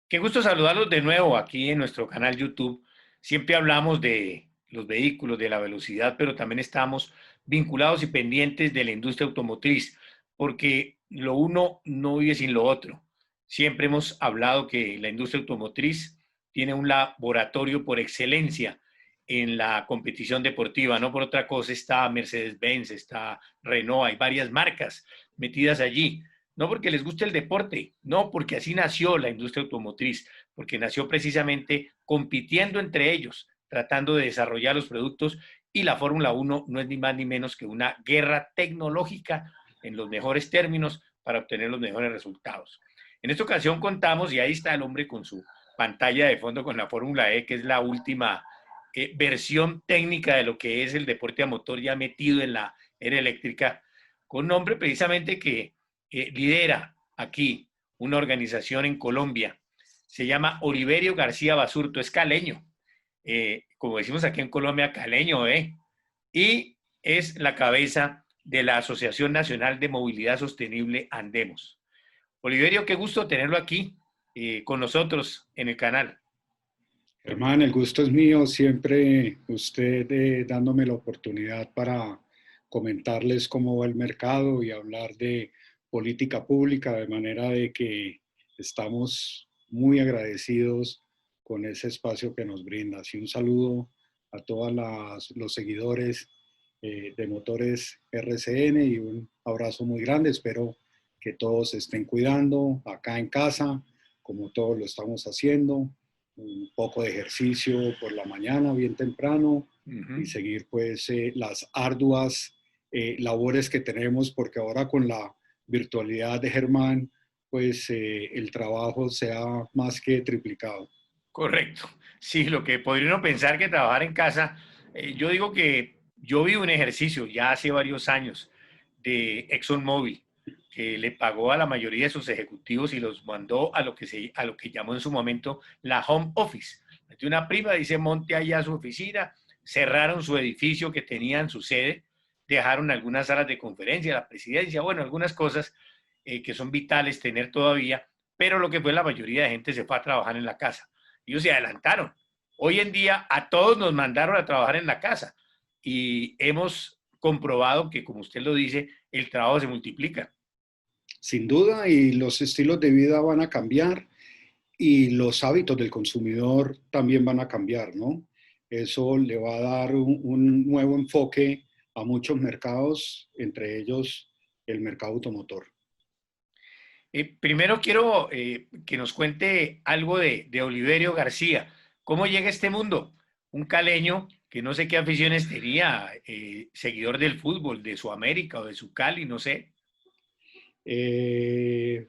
Qué gusto saludarlos de nuevo aquí en nuestro canal YouTube. Siempre hablamos de los vehículos, de la velocidad, pero también estamos vinculados y pendientes de la industria automotriz, porque lo uno no vive sin lo otro. Siempre hemos hablado que la industria automotriz tiene un laboratorio por excelencia en la competición deportiva, no por otra cosa está Mercedes-Benz, está Renault, hay varias marcas metidas allí. No porque les guste el deporte, no, porque así nació la industria automotriz, porque nació precisamente compitiendo entre ellos, tratando de desarrollar los productos, y la Fórmula Uno no es ni más ni menos que una guerra tecnológica en los mejores términos para obtener los mejores resultados. En esta ocasión contamos, y ahí está el hombre con su pantalla de fondo con la Fórmula E, que es la última versión técnica de lo que es el deporte a motor ya metido en la era eléctrica, con nombre precisamente que lidera aquí una organización en Colombia. Se llama Oliverio García Basurto, es caleño, como decimos aquí en Colombia, caleño, y es la cabeza de la Asociación Nacional de Movilidad Sostenible Andemos. Oliverio, qué gusto tenerlo aquí con nosotros en el canal. Germán, el gusto es mío, siempre usted dándome la oportunidad para comentarles cómo va el mercado y hablar de política pública, de manera de que estamos muy agradecidos con ese espacio que nos brinda. Así un saludo a todos los seguidores de Motores RCN y un abrazo muy grande. Espero que todos se estén cuidando acá en casa, como todos lo estamos haciendo, un poco de ejercicio por la mañana, bien temprano, Uh -huh. y seguir pues las arduas labores que tenemos, porque ahora con la virtualidad de Germán, pues el trabajo se ha más que triplicado. Correcto. Sí, lo que podría uno pensar que trabajar en casa, yo digo que yo vi un ejercicio ya hace varios años de ExxonMobil que le pagó a la mayoría de sus ejecutivos y los mandó a lo que llamó en su momento la home office. Metió una prima, dice, monte allá a su oficina, cerraron su edificio que tenían su sede, dejaron algunas salas de conferencia, la presidencia, bueno, algunas cosas que son vitales tener todavía, pero lo que fue la mayoría de gente se fue a trabajar en la casa. Ellos se adelantaron. Hoy en día a todos nos mandaron a trabajar en la casa y hemos comprobado que, como usted lo dice, el trabajo se multiplica. Sin duda, y los estilos de vida van a cambiar y los hábitos del consumidor también van a cambiar, ¿no? Eso le va a dar un nuevo enfoque a muchos mercados, entre ellos el mercado automotor. Primero quiero que nos cuente algo de Oliverio García. ¿Cómo llega a este mundo? Un caleño que no sé qué aficiones tenía, seguidor del fútbol, de su América o de su Cali, no sé. Eh,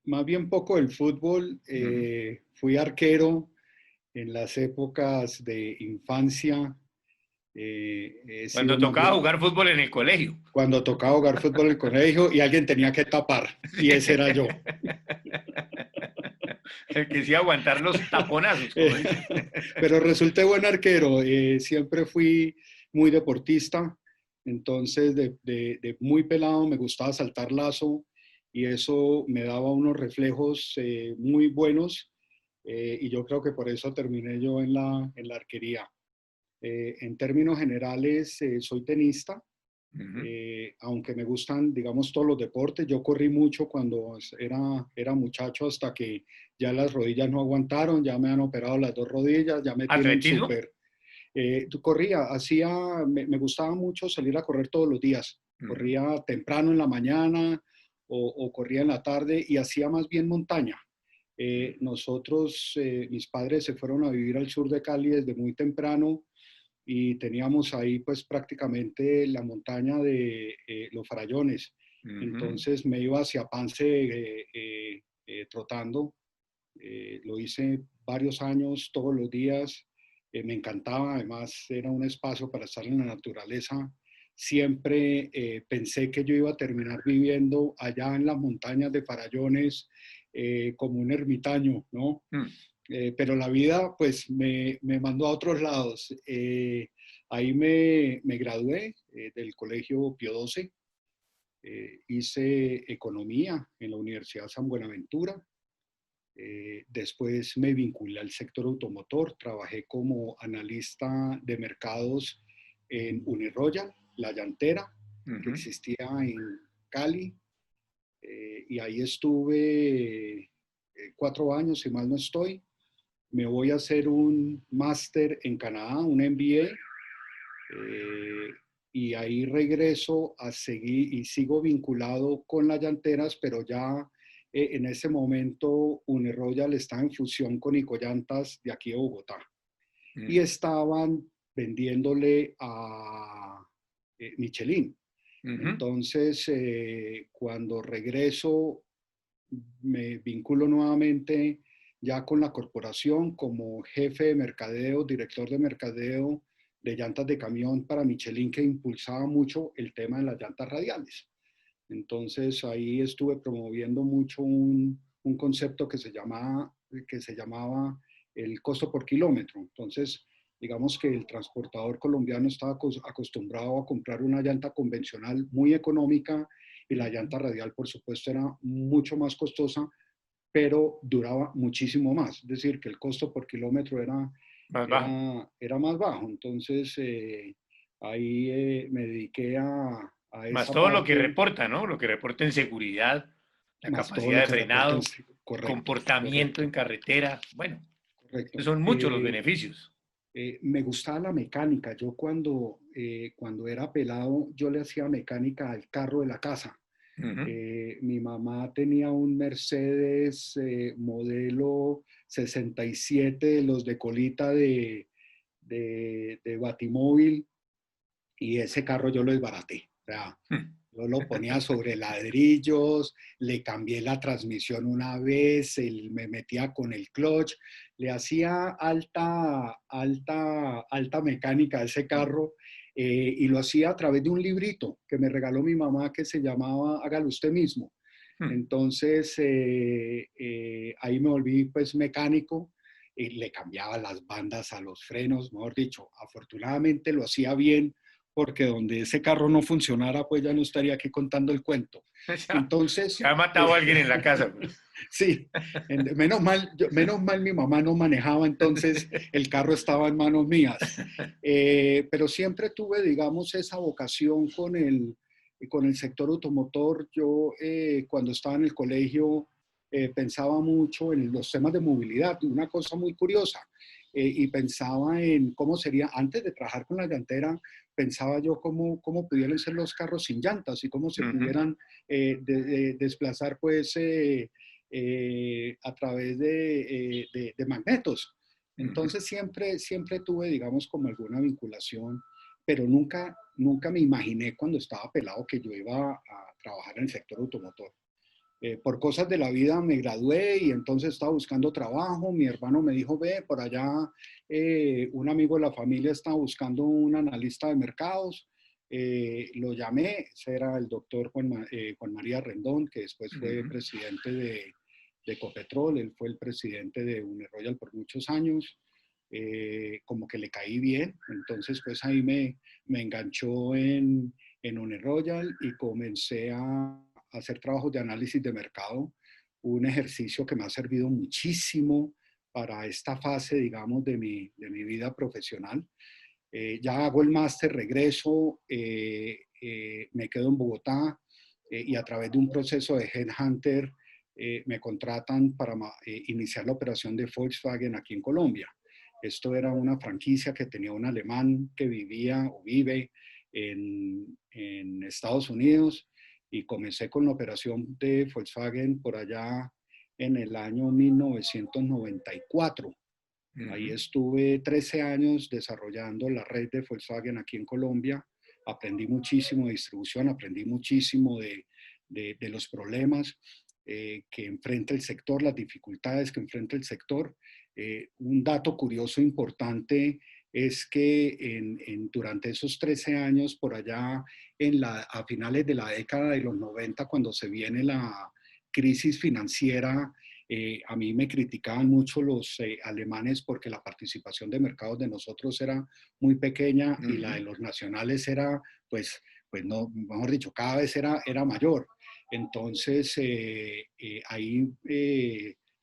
Más bien poco del fútbol. Uh -huh. Fui arquero en las épocas de infancia. He sido Cuando más tocaba bien jugar fútbol en el colegio. cuando tocaba jugar fútbol en el colegio y alguien tenía que tapar, y ese era yo. El que sí aguantar los taponazos, como dicen. Pero resulté buen arquero. Siempre fui muy deportista, entonces de muy pelado me gustaba saltar lazo y eso me daba unos reflejos muy buenos, y yo creo que por eso terminé yo en la arquería. En términos generales, soy tenista. Uh -huh. Aunque me gustan, digamos, todos los deportes. Yo corrí mucho cuando era muchacho, hasta que ya las rodillas no aguantaron, ya me han operado las dos rodillas, ya me tienen Atletismo. súper. Corría, me gustaba mucho salir a correr todos los días. Uh -huh. Corría temprano en la mañana o corría en la tarde y hacía más bien montaña. Nosotros, mis padres se fueron a vivir al sur de Cali desde muy temprano y teníamos ahí pues prácticamente la montaña de los Farallones. Uh -huh. Entonces me iba hacia Pance trotando. Lo hice varios años, todos los días. Me encantaba, además era un espacio para estar en la naturaleza. Siempre pensé que yo iba a terminar viviendo allá en las montañas de Farallones, como un ermitaño, ¿no? Uh -huh. Pero la vida pues me mandó a otros lados. Ahí me gradué del Colegio Pío XII. Hice economía en la Universidad San Buenaventura. Después me vinculé al sector automotor, trabajé como analista de mercados en Uniroyal, la llantera, que Ujú. existía en Cali, y ahí estuve 4 años, si mal no estoy. Me voy a hacer un máster en Canadá, un MBA, y ahí regreso a seguir y sigo vinculado con las llanteras, pero ya en ese momento Uniroyal está en fusión con Icollantas de aquí de Bogotá y Mm. estaban vendiéndole a Michelin. Ujú. Entonces, cuando regreso, me vinculo nuevamente ya con la corporación como jefe de mercadeo, director de mercadeo de llantas de camión para Michelin, que impulsaba mucho el tema de las llantas radiales. Entonces ahí estuve promoviendo mucho un concepto que se llamaba el costo por kilómetro. Entonces, digamos que el transportador colombiano estaba acostumbrado a comprar una llanta convencional muy económica y la Ujú. llanta radial, por supuesto, era mucho más costosa, pero duraba muchísimo más. Es decir, que el costo por kilómetro Más bajo. era más bajo. Entonces, ahí me dediqué a Más esa todo lo que parte, reporta, ¿no? Lo que reporta en seguridad, la más todo capacidad lo de que reporta frenado, correcto, comportamiento en correcto, carretera. Bueno, correcto. son muchos los beneficios. Me gustaba la mecánica. Yo cuando era pelado, yo le hacía mecánica al carro de la casa. Ujú. Mi mamá tenía un Mercedes modelo 67, los de colita de Batimóvil, y ese carro yo lo desbaraté. O sea, Mm. yo lo ponía sobre ladrillos, le cambié la transmisión una vez, me metía con el clutch, le hacía alta mecánica a ese carro, y lo hacía a través de un librito que me regaló mi mamá que se llamaba Hágalo usted mismo. Mm. Entonces, ahí me volví pues mecánico, y le cambiaba las bandas a los frenos, mejor dicho, afortunadamente lo hacía bien, porque donde ese carro no funcionara, pues ya no estaría aquí contando el cuento. Ya, Entonces, ya ha matado a alguien en la casa, pues. sí, menos mal mi mamá no manejaba, entonces el carro estaba en manos mías. Pero siempre tuve, digamos, esa vocación con el sector automotor. Yo cuando estaba en el colegio pensaba mucho en los temas de movilidad, una cosa muy curiosa, y pensaba en cómo sería, antes de trabajar con la llantera, pensaba yo cómo pudieran ser los carros sin llantas y cómo se Ujú. pudieran desplazar pues a través de magnetos. Ujú. Entonces siempre tuve, digamos, como alguna vinculación, pero nunca me imaginé cuando estaba pelado que yo iba a trabajar en el sector automotor. Por cosas de la vida me gradué y entonces estaba buscando trabajo. Mi hermano me dijo, ve, por allá un amigo de la familia estaba buscando un analista de mercados. Lo llamé, ese era el doctor Juan María Rendón, que después fue Ujú. presidente de Ecopetrol. Él fue el presidente de Uniroyal por muchos años. Como que le caí bien, entonces pues ahí me enganchó en Uniroyal y comencé a hacer trabajos de análisis de mercado, un ejercicio que me ha servido muchísimo para esta fase, digamos, de mi vida profesional. Ya hago el máster, regreso, me quedo en Bogotá, y a través de un proceso de Headhunter me contratan para iniciar la operación de Volkswagen aquí en Colombia. Esto era una franquicia que tenía un alemán que vivía o vive en Estados Unidos, y comencé con la operación de Volkswagen por allá en el año 1994. Ahí Ujú. estuve 13 años desarrollando la red de Volkswagen aquí en Colombia. Aprendí muchísimo de distribución, aprendí muchísimo de los problemas que enfrenta el sector, las dificultades que enfrenta el sector. Un dato curioso importante es que durante esos 13 años, por allá a finales de la década de los 90, cuando se viene la crisis financiera, a mí me criticaban mucho los alemanes porque la participación de mercados de nosotros era muy pequeña y la Ujú. de los nacionales era, pues no, mejor dicho, cada vez era mayor. Entonces, ahí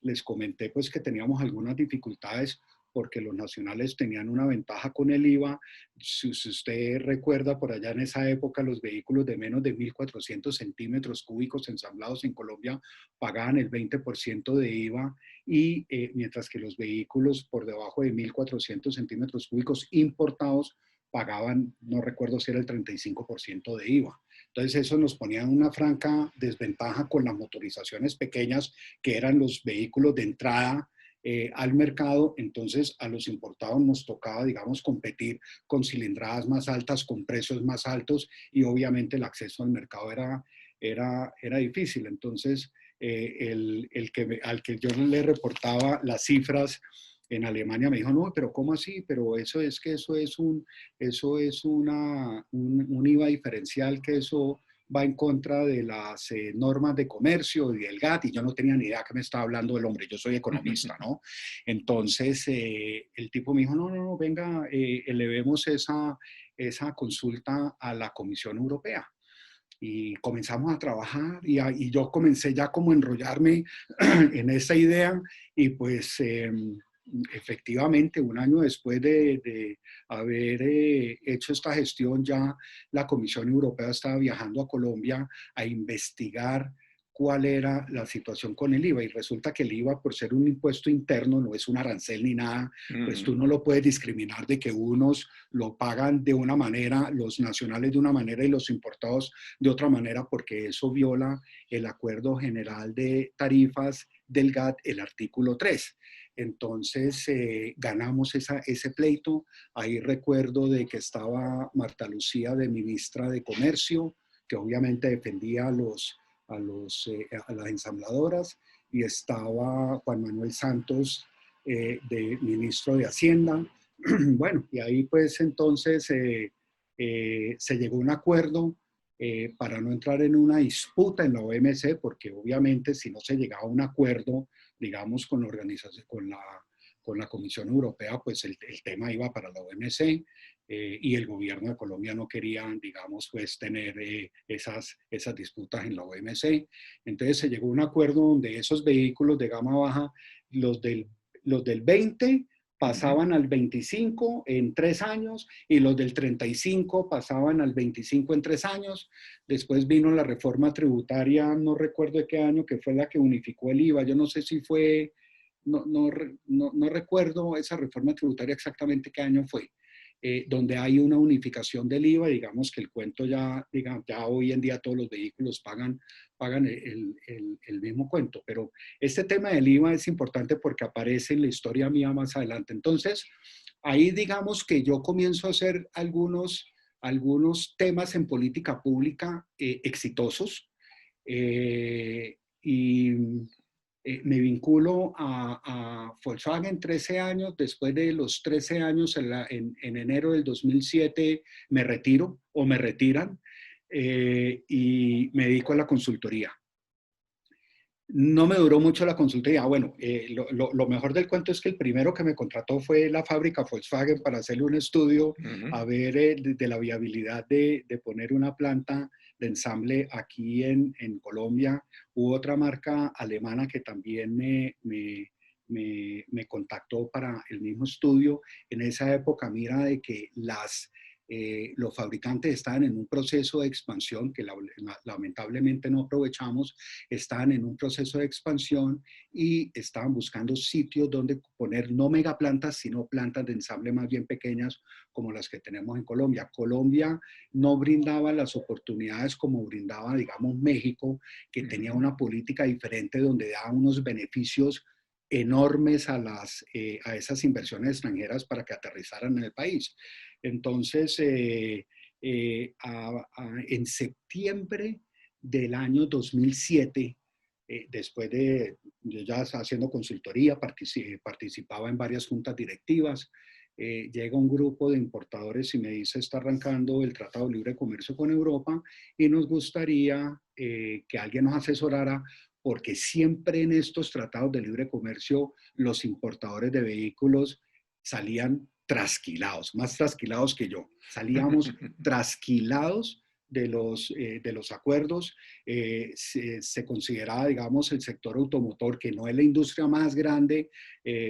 les comenté pues que teníamos algunas dificultades porque los nacionales tenían una ventaja con el IVA. Si usted recuerda, por allá en esa época, los vehículos de menos de 1.400 centímetros cúbicos ensamblados en Colombia pagaban el 20% de IVA, y mientras que los vehículos por debajo de 1.400 centímetros cúbicos importados pagaban, no recuerdo si era el 35% de IVA. Entonces eso nos ponía en una franca desventaja con las motorizaciones pequeñas, que eran los vehículos de entrada al mercado. Entonces a los importados nos tocaba, digamos, competir con cilindradas más altas, con precios más altos, y obviamente el acceso al mercado era difícil. Entonces al que yo le reportaba las cifras en Alemania me dijo, no, pero ¿cómo así? Pero eso es que eso es un IVA diferencial, que eso va en contra de las normas de comercio y del GATT, y yo no tenía ni idea que me estaba hablando el hombre, yo soy economista, ¿no? Entonces, el tipo me dijo, no, no, no, venga, elevemos esa consulta a la Comisión Europea. Y comenzamos a trabajar, y yo comencé ya como a enrollarme en esa idea, y pues efectivamente un año después de haber hecho esta gestión, ya la Comisión Europea estaba viajando a Colombia a investigar cuál era la situación con el IVA, y resulta que el IVA, por ser un impuesto interno, no es un arancel ni nada, pues tú no lo puedes discriminar de que unos lo pagan de una manera, los nacionales de una manera y los importados de otra manera, porque eso viola el Acuerdo General de Tarifas del GATT, el artículo 3. Entonces ganamos ese pleito. Ahí recuerdo de que estaba Marta Lucía de ministra de Comercio, que obviamente defendía a las ensambladoras, y estaba Juan Manuel Santos de ministro de Hacienda. Bueno, y ahí pues entonces se llegó a un acuerdo para no entrar en una disputa en la OMC, porque obviamente si no se llegaba a un acuerdo, digamos, con la organización, con la Comisión Europea, pues el tema iba para la OMC, y el gobierno de Colombia no quería, digamos, pues tener esas disputas en la OMC. Entonces se llegó a un acuerdo donde esos vehículos de gama baja, los del, los del 20 pasaban al 25 en 3 años, y los del 35 pasaban al 25 en 3 años. Después vino la reforma tributaria, no recuerdo de qué año, que fue la que unificó el IVA. Yo no sé si fue, no recuerdo esa reforma tributaria exactamente qué año fue, donde hay una unificación del IVA. Digamos que el cuento ya, digamos, ya hoy en día todos los vehículos pagan el mismo cuento. Pero este tema del IVA es importante porque aparece en la historia mía más adelante. Entonces, ahí digamos que yo comienzo a hacer algunos temas en política pública exitosos, y me vinculo a Volkswagen 13 años. Después de los 13 años, en enero del 2007, me retiro, o me retiran, y me dedico a la consultoría. No me duró mucho la consultoría. Bueno, lo mejor del cuento es que el primero que me contrató fue la fábrica Volkswagen para hacerle un estudio a ver de la viabilidad de poner una planta de ensamble aquí en Colombia. Hubo otra marca alemana que también me contactó para el mismo estudio. En esa época, mira, de que los fabricantes estaban en un proceso de expansión que lamentablemente no aprovechamos. Estaban en un proceso de expansión y estaban buscando sitios donde poner no megaplantas, sino plantas de ensamble más bien pequeñas, como las que tenemos en Colombia. Colombia no brindaba las oportunidades como brindaba, digamos, México, que tenía una política diferente, donde daba unos beneficios enormes a esas inversiones extranjeras para que aterrizaran en el país. Entonces, en septiembre del año 2007, después de yo ya haciendo consultoría, participaba en varias juntas directivas, llega un grupo de importadores y me dice: está arrancando el Tratado de Libre Comercio con Europa, y nos gustaría que alguien nos asesorara, porque siempre en estos tratados de libre comercio los importadores de vehículos salían trasquilados, más trasquilados que yo. Salíamos trasquilados de los acuerdos. Se consideraba, digamos, el sector automotor, que no es la industria más grande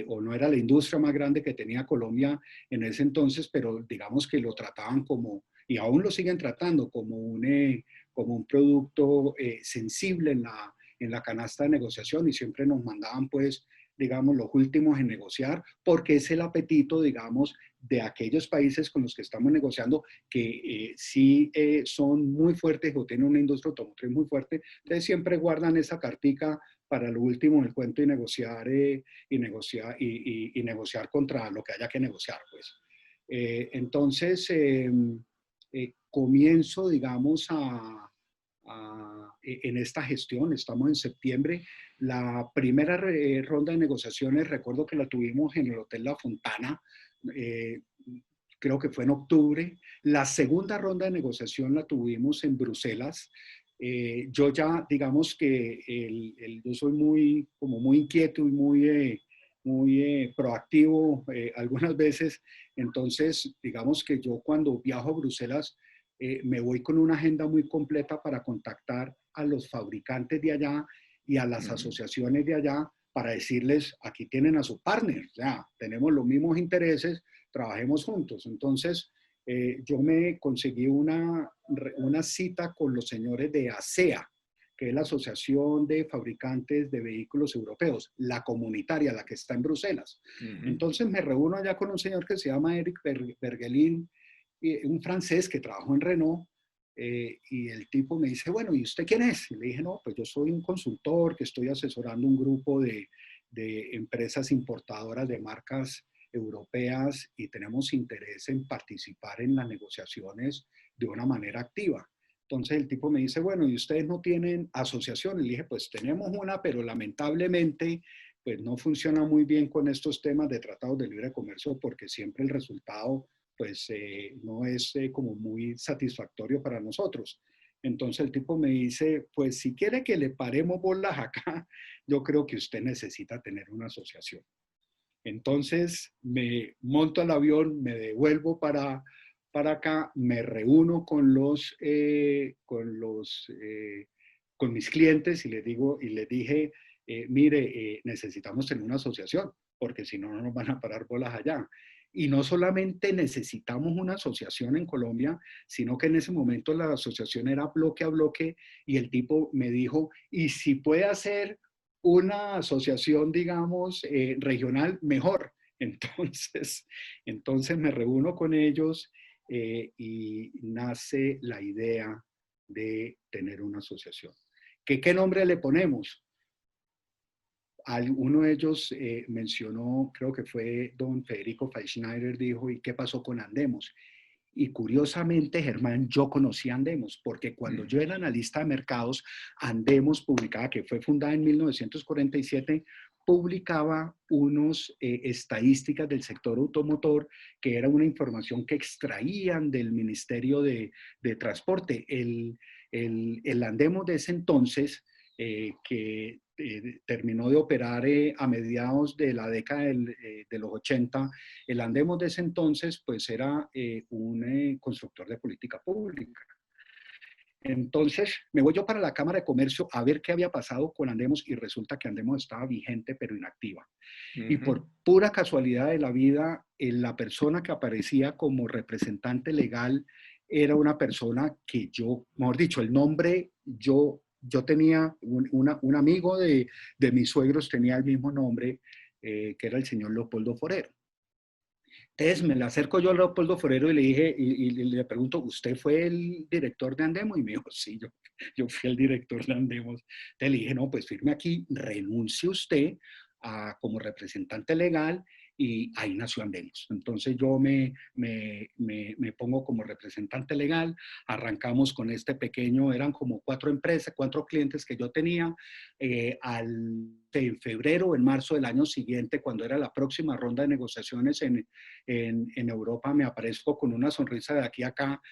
o no era la industria más grande que tenía Colombia en ese entonces, pero digamos que lo trataban como, y aún lo siguen tratando, como un producto sensible en la canasta de negociación, y siempre nos mandaban pues digamos, los últimos en negociar, porque es el apetito, digamos, de aquellos países con los que estamos negociando que sí son muy fuertes o tienen una industria automotriz muy fuerte, entonces siempre guardan esa cartica para lo último en el cuento y negociar contra lo que haya que negociar, pues. Entonces, comienzo, digamos, en esta gestión, estamos en septiembre. La primera ronda de negociaciones, recuerdo que la tuvimos en el Hotel La Fontana, eh, creo que fue en octubre. La segunda ronda de negociación la tuvimos en Bruselas. Yo ya, digamos que yo soy muy, como muy inquieto y muy proactivo algunas veces. Entonces, digamos que yo cuando viajo a Bruselas, me voy con una agenda muy completa para contactar a los fabricantes de allá y a las asociaciones de allá para decirles, aquí tienen a su partner, ya, tenemos los mismos intereses, trabajemos juntos. Entonces, yo me conseguí una cita con los señores de ASEA, que es la Asociación de Fabricantes de Vehículos Europeos, la comunitaria, la que está en Bruselas. Entonces me reúno allá con un señor que se llama Eric Bergelin, un francés que trabajó en Renault, y el tipo me dice, bueno, ¿y usted quién es? Y le dije, no, pues yo soy un consultor que estoy asesorando un grupo de empresas importadoras de marcas europeas y tenemos interés en participar en las negociaciones de una manera activa. Entonces el tipo me dice, bueno, ¿y ustedes no tienen asociación? Y le dije, pues tenemos una, pero lamentablemente pues no funciona muy bien con estos temas de tratados de libre comercio porque siempre el resultado pues no es como muy satisfactorio para nosotros. Entonces el tipo me dice, pues si quiere que le paremos bolas acá, yo creo que usted necesita tener una asociación. Entonces me monto al avión, me devuelvo para acá, me reúno con mis clientes y les digo, y les dije, mire, necesitamos tener una asociación, porque si no, no nos van a parar bolas allá. Y no solamente necesitamos una asociación en Colombia, sino que en ese momento la asociación era bloque a bloque y el tipo me dijo, y si puede hacer una asociación, digamos, regional, mejor. Entonces, entonces me reúno con ellos y nace la idea de tener una asociación. ¿Qué nombre le ponemos? Uno de ellos mencionó, creo que fue don Federico Feinschneider, dijo, ¿y qué pasó con Andemos? Y curiosamente, Germán, yo conocí a Andemos, porque cuando yo era analista de mercados, Andemos publicaba, que fue fundada en 1947, publicaba unos estadísticas del sector automotor, que era una información que extraían del Ministerio de Transporte. El Andemos de ese entonces, que terminó de operar a mediados de la década de los 80, el Andemos de ese entonces pues era un constructor de política pública. Entonces me voy yo para la Cámara de Comercio a ver qué había pasado con Andemos y resulta que Andemos estaba vigente pero inactiva. Y por pura casualidad de la vida, la persona que aparecía como representante legal era una persona que yo, mejor dicho, el nombre, yo tenía un amigo de mis suegros, tenía el mismo nombre, que era el señor Leopoldo Forero. Entonces me le acerco yo a Leopoldo Forero y le dije, y le pregunto, ¿usted fue el director de Andemos? Y me dijo, sí, yo fui el director de Andemos. Entonces le dije, no, pues firme aquí, renuncie usted como representante legal y ahí nació Andemos. Entonces yo me pongo como representante legal, arrancamos con este pequeño, eran como 4 empresas, 4 clientes que yo tenía. En febrero o en marzo del año siguiente, cuando era la próxima ronda de negociaciones en Europa, me aparezco con una sonrisa de aquí a acá,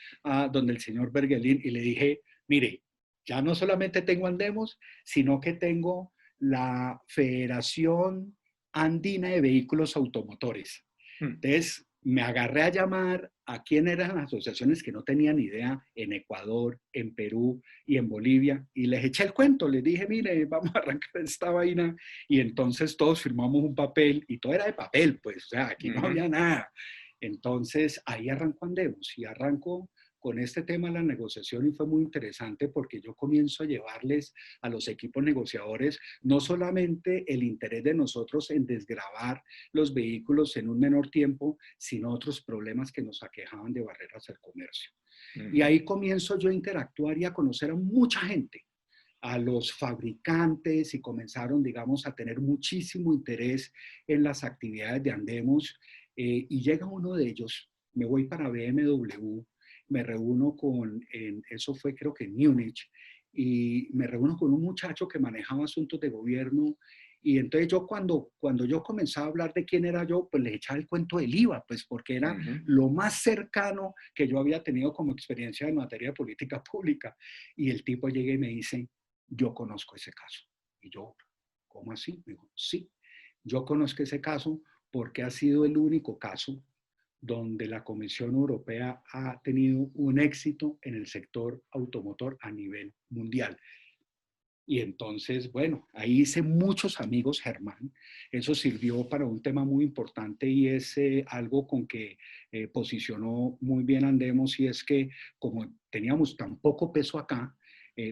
donde el señor Bergelin, y le dije, mire, ya no solamente tengo Andemos, sino que tengo la Federación Andina de Vehículos Automotores. Entonces, me agarré a llamar a quién eran las asociaciones que no tenían ni idea en Ecuador, en Perú y en Bolivia, y les eché el cuento, les dije, mire, vamos a arrancar esta vaina, y entonces todos firmamos un papel, y todo era de papel, pues, o sea, aquí no Ujú. había nada. Entonces ahí arrancó Andemos, y arranco con este tema de la negociación, y fue muy interesante porque yo comienzo a llevarles a los equipos negociadores no solamente el interés de nosotros en desgravar los vehículos en un menor tiempo, sino otros problemas que nos aquejaban de barreras al comercio. Y Ujú. ahí comienzo yo a interactuar y a conocer a mucha gente, a los fabricantes, y comenzaron, digamos, a tener muchísimo interés en las actividades de Andemos. Y llega uno de ellos, me voy para BMW, me reúno eso fue creo que en Múnich, y me reúno con un muchacho que manejaba asuntos de gobierno. Y entonces yo cuando yo comenzaba a hablar de quién era yo, pues les echaba el cuento del IVA, pues porque era Ujú. lo más cercano que yo había tenido como experiencia en materia de política pública. Y el tipo llega y me dice, yo conozco ese caso. Y yo, ¿cómo así? Me dijo, sí, yo conozco ese caso porque ha sido el único caso donde la Comisión Europea ha tenido un éxito en el sector automotor a nivel mundial. Y entonces, bueno, ahí hice muchos amigos, Germán. Eso sirvió para un tema muy importante, y es algo con que posicionó muy bien Andemos, y es que como teníamos tan poco peso acá,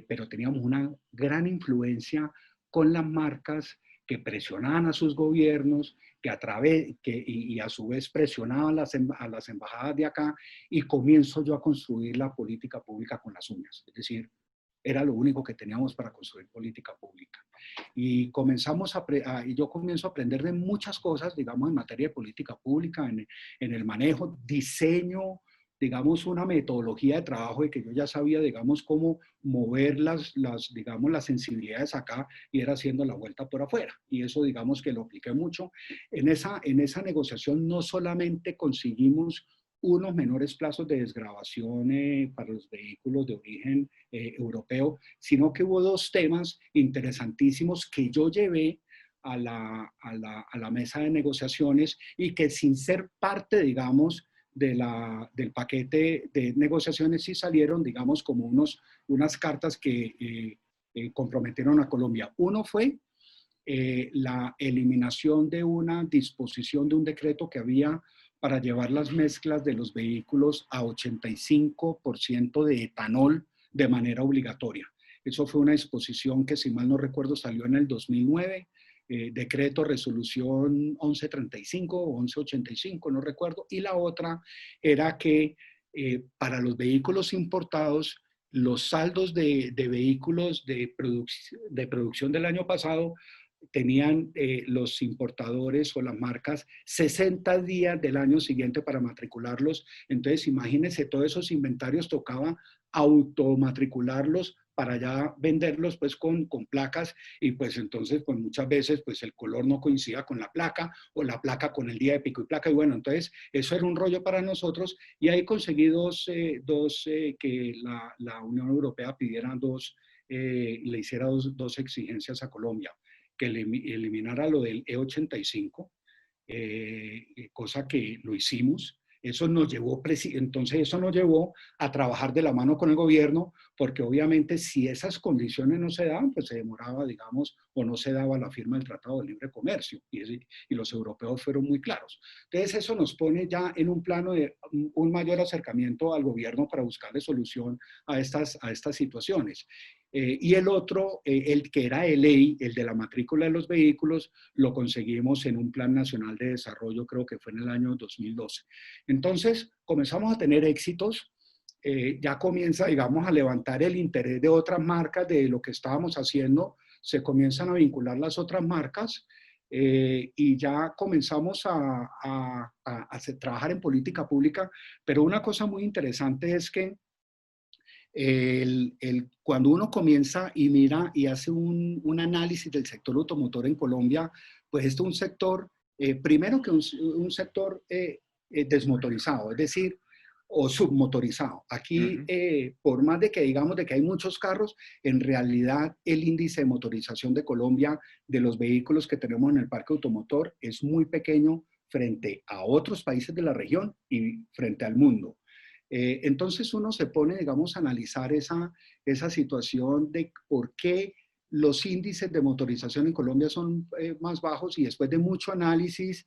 pero teníamos una gran influencia con las marcas que presionaban a sus gobiernos, que y a su vez presionaban a las embajadas de acá, y comienzo yo a construir la política pública con las uñas. Es decir, era lo único que teníamos para construir política pública. Y y yo comienzo a aprender de muchas cosas, digamos, en materia de política pública, en el manejo, diseño, digamos, una metodología de trabajo de que yo ya sabía, digamos, cómo mover digamos, las sensibilidades acá, y era haciendo la vuelta por afuera. Y eso, digamos, que lo apliqué mucho. En esa negociación no solamente conseguimos unos menores plazos de desgravación para los vehículos de origen europeo, sino que hubo dos temas interesantísimos que yo llevé a la mesa de negociaciones, y que sin ser parte, digamos, del paquete de negociaciones, sí salieron, digamos, como unas cartas que comprometieron a Colombia. Uno fue la eliminación de una disposición de un decreto que había para llevar las mezclas de los vehículos a 85% de etanol de manera obligatoria. Eso fue una disposición que, si mal no recuerdo, salió en el 2009, decreto resolución 1135 o 1185, no recuerdo. Y la otra era que para los vehículos importados, los saldos de vehículos de producción del año pasado tenían los importadores o las marcas 60 días del año siguiente para matricularlos. Entonces, imagínense, todos esos inventarios tocaba automatricularlos para ya venderlos pues con placas, y pues entonces pues muchas veces pues el color no coincidía con la placa, o la placa con el día de pico y placa, y bueno, entonces eso era un rollo para nosotros. Y ahí conseguí que la Unión Europea pidiera le hiciera dos exigencias a Colombia: que eliminara lo del E85, cosa que lo hicimos. Entonces eso nos llevó a trabajar de la mano con el gobierno, porque obviamente si esas condiciones no se daban, pues se demoraba, digamos, o no se daba la firma del Tratado de Libre Comercio, y los europeos fueron muy claros. Entonces eso nos pone ya en un plano de un mayor acercamiento al gobierno para buscarle solución a estas situaciones. Y el otro, el que era de ley, el de la matrícula de los vehículos, lo conseguimos en un Plan Nacional de Desarrollo, creo que fue en el año 2012. Entonces, comenzamos a tener éxitos. Ya comienza, digamos, a levantar el interés de otras marcas de lo que estábamos haciendo. Se comienzan a vincular las otras marcas, y ya comenzamos a trabajar en política pública. Pero una cosa muy interesante es que cuando uno comienza y mira y hace un análisis del sector automotor en Colombia, pues este es un sector, primero que un sector desmotorizado, es decir, o submotorizado. Aquí, Ujú. por más de que digamos de que hay muchos carros, en realidad el índice de motorización de Colombia, de los vehículos que tenemos en el parque automotor, es muy pequeño frente a otros países de la región y frente al mundo. Entonces uno se pone, digamos, a analizar esa situación de por qué los índices de motorización en Colombia son más bajos, y después de mucho análisis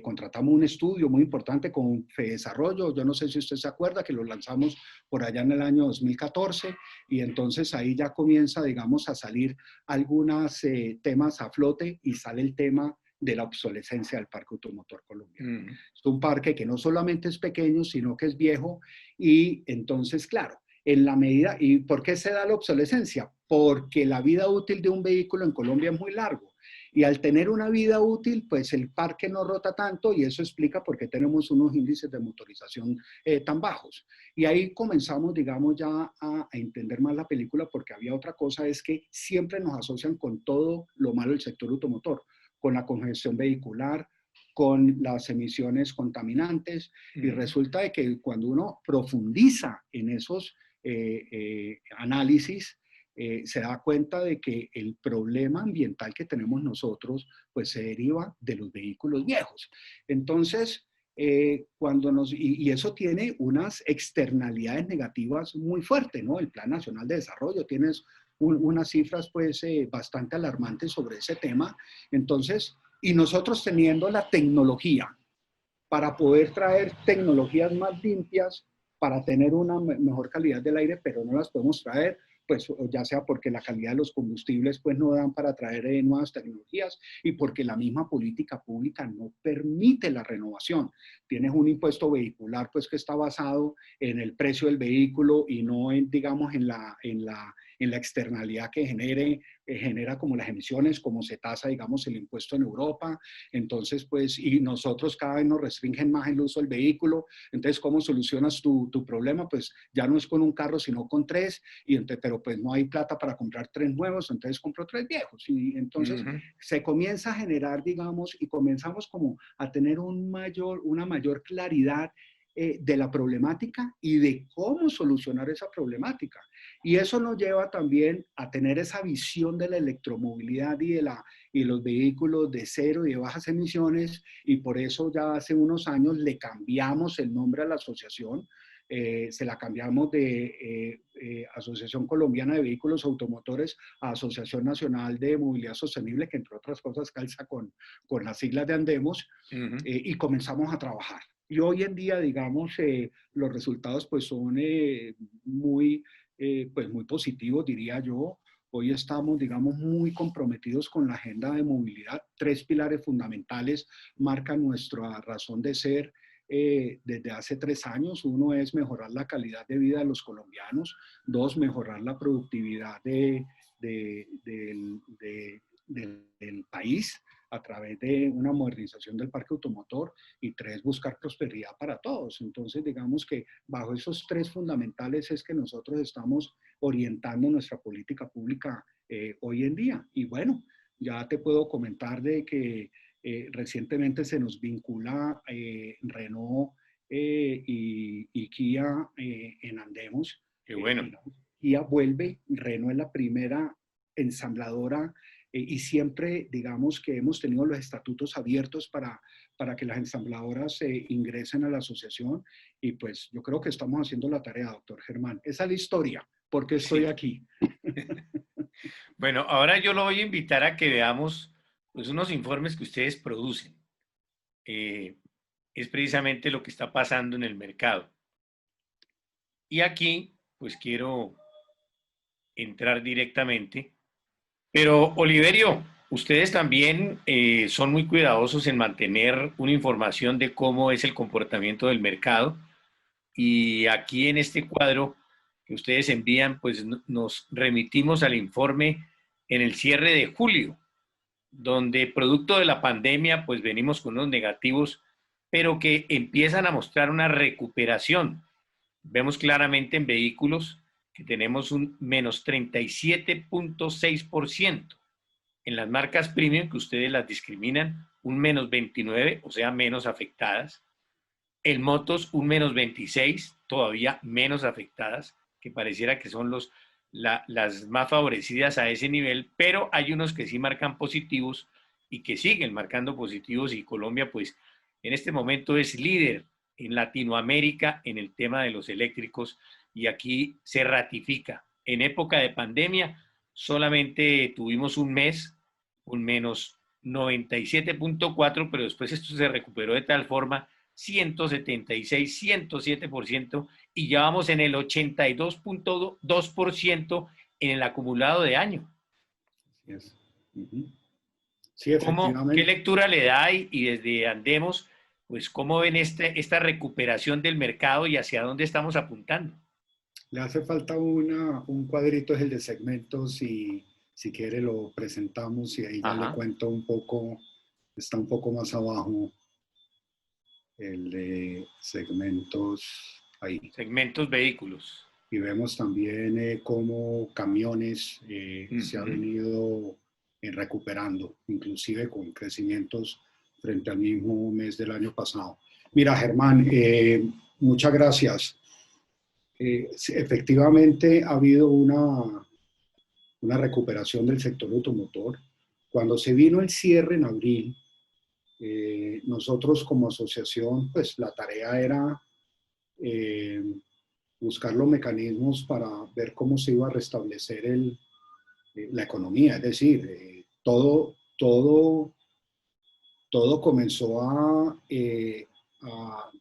contratamos un estudio muy importante con FEDesarrollo. Yo no sé si usted se acuerda que lo lanzamos por allá en el año 2014, y entonces ahí ya comienza, digamos, a salir algunos temas a flote, y sale el tema de la obsolescencia del parque automotor colombiano. Es un parque que no solamente es pequeño, sino que es viejo, y entonces, claro, en la medida, ¿y por qué se da la obsolescencia? Porque la vida útil de un vehículo en Colombia es muy largo, y al tener una vida útil, pues el parque no rota tanto, y eso explica por qué tenemos unos índices de motorización tan bajos. Y ahí comenzamos, digamos, ya a entender más la película, porque había otra cosa, es que siempre nos asocian con todo lo malo del sector automotor, con la congestión vehicular, con las emisiones contaminantes, y resulta de que cuando uno profundiza en esos análisis, se da cuenta de que el problema ambiental que tenemos nosotros, pues se deriva de los vehículos viejos. Entonces, y eso tiene unas externalidades negativas muy fuertes, ¿no? El Plan Nacional de Desarrollo tiene unas cifras pues bastante alarmantes sobre ese tema. Entonces, y nosotros teniendo la tecnología para poder traer tecnologías más limpias, para tener una mejor calidad del aire, pero no las podemos traer, pues ya sea porque la calidad de los combustibles pues no dan para traer nuevas tecnologías, y porque la misma política pública no permite la renovación. Tienes un impuesto vehicular pues que está basado en el precio del vehículo, y no en, digamos, en la externalidad que genera como las emisiones, como se tasa, digamos, el impuesto en Europa. Entonces, pues, y nosotros cada vez nos restringen más el uso del vehículo. Entonces, ¿cómo solucionas tu problema? Pues ya no es con un carro, sino con tres, pero pues no hay plata para comprar tres nuevos, entonces compro tres viejos. Y entonces se comienza a generar, digamos, y comenzamos como a tener una mayor claridad de la problemática y de cómo solucionar esa problemática. Y eso nos lleva también a tener esa visión de la electromovilidad y los vehículos de cero y de bajas emisiones, y por eso ya hace unos años le cambiamos el nombre a la asociación. Se la cambiamos de Asociación Colombiana de Vehículos Automotores a Asociación Nacional de Movilidad Sostenible, que entre otras cosas calza con las siglas de Andemos, y comenzamos a trabajar. Y hoy en día, digamos, los resultados pues son pues muy positivos, diría yo. Hoy estamos, digamos, muy comprometidos con la agenda de movilidad. Tres pilares fundamentales marcan nuestra razón de ser desde hace 3 años. Uno es mejorar la calidad de vida de los colombianos. Dos, mejorar la productividad del país a través de una modernización del parque automotor. Y tres, buscar prosperidad para todos. Entonces, digamos que bajo esos tres fundamentales es que nosotros estamos orientando nuestra política pública hoy en día. Y bueno, ya te puedo comentar de que recientemente se nos vincula Renault y Kia en Andemos. Qué bueno. Kia vuelve, Renault es la primera ensambladora, y siempre, digamos, que hemos tenido los estatutos abiertos para que las ensambladoras ingresen a la asociación, y pues yo creo que estamos haciendo la tarea, doctor Germán. Esa es la historia, porque estoy aquí. Bueno, ahora yo lo voy a invitar a que veamos pues, unos informes que ustedes producen. Es precisamente lo que está pasando en el mercado. Y aquí, pues quiero entrar directamente. Pero, Oliverio, ustedes también son muy cuidadosos en mantener una información de cómo es el comportamiento del mercado. Y aquí en este cuadro que ustedes envían, pues nos remitimos al informe en el cierre de julio, donde producto de la pandemia, pues venimos con unos negativos, pero que empiezan a mostrar una recuperación. Vemos claramente en vehículos que tenemos un menos 37.6%. En las marcas premium, que ustedes las discriminan, un menos 29, o sea, menos afectadas. En motos, un menos 26, todavía menos afectadas, que pareciera que son las más favorecidas a ese nivel, pero hay unos que sí marcan positivos y que siguen marcando positivos, y Colombia pues en este momento es líder en Latinoamérica en el tema de los eléctricos y aquí se ratifica. En época de pandemia solamente tuvimos un mes, un menos 97.4, pero después esto se recuperó de tal forma 176, 107% y ya vamos en el 82.2% en el acumulado de año. Así es. Ujú. Sí, ¿Qué efectivamente. lectura le da y desde Andemos, pues cómo ven esta recuperación del mercado y hacia dónde estamos apuntando? Le hace falta un cuadrito, es el de segmentos, y si quiere lo presentamos y ahí ya le Ajá, cuento un poco, está un poco más abajo el de segmentos ahí. segmentos vehículos. Y vemos también cómo camiones Uh se ha -huh. venido recuperando, inclusive con crecimientos frente al mismo mes del año pasado. Mira, Germán, muchas gracias. Sí, efectivamente ha habido una recuperación del sector automotor. Cuando se vino el cierre en abril, nosotros como asociación, pues la tarea era eh, buscar los mecanismos para ver cómo se iba a restablecer la economía. Es decir, todo comenzó a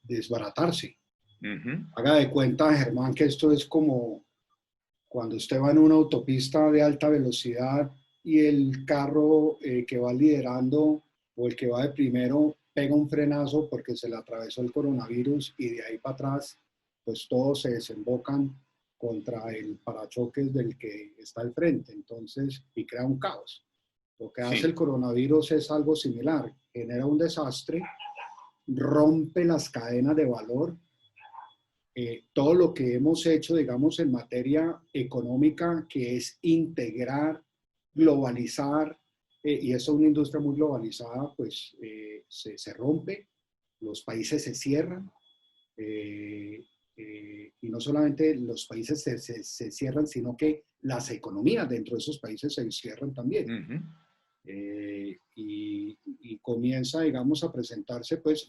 desbaratarse. Uh -huh. Haga de cuenta, Germán, que esto es como cuando usted va en una autopista de alta velocidad y el carro que va liderando o el que va de primero pega un frenazo porque se le atravesó el coronavirus y de ahí para atrás, pues todos se desembocan contra el parachoques del que está al frente, entonces, y crea un caos. Lo que hace el Sí. coronavirus es algo similar, genera un desastre, rompe las cadenas de valor. Todo lo que hemos hecho, digamos, en materia económica, que es integrar, globalizar, y eso es una industria muy globalizada, pues se rompe, los países se cierran, eh, y no solamente los países se cierran, sino que las economías dentro de esos países se cierran también. Uh -huh. Y comienza, digamos, a presentarse pues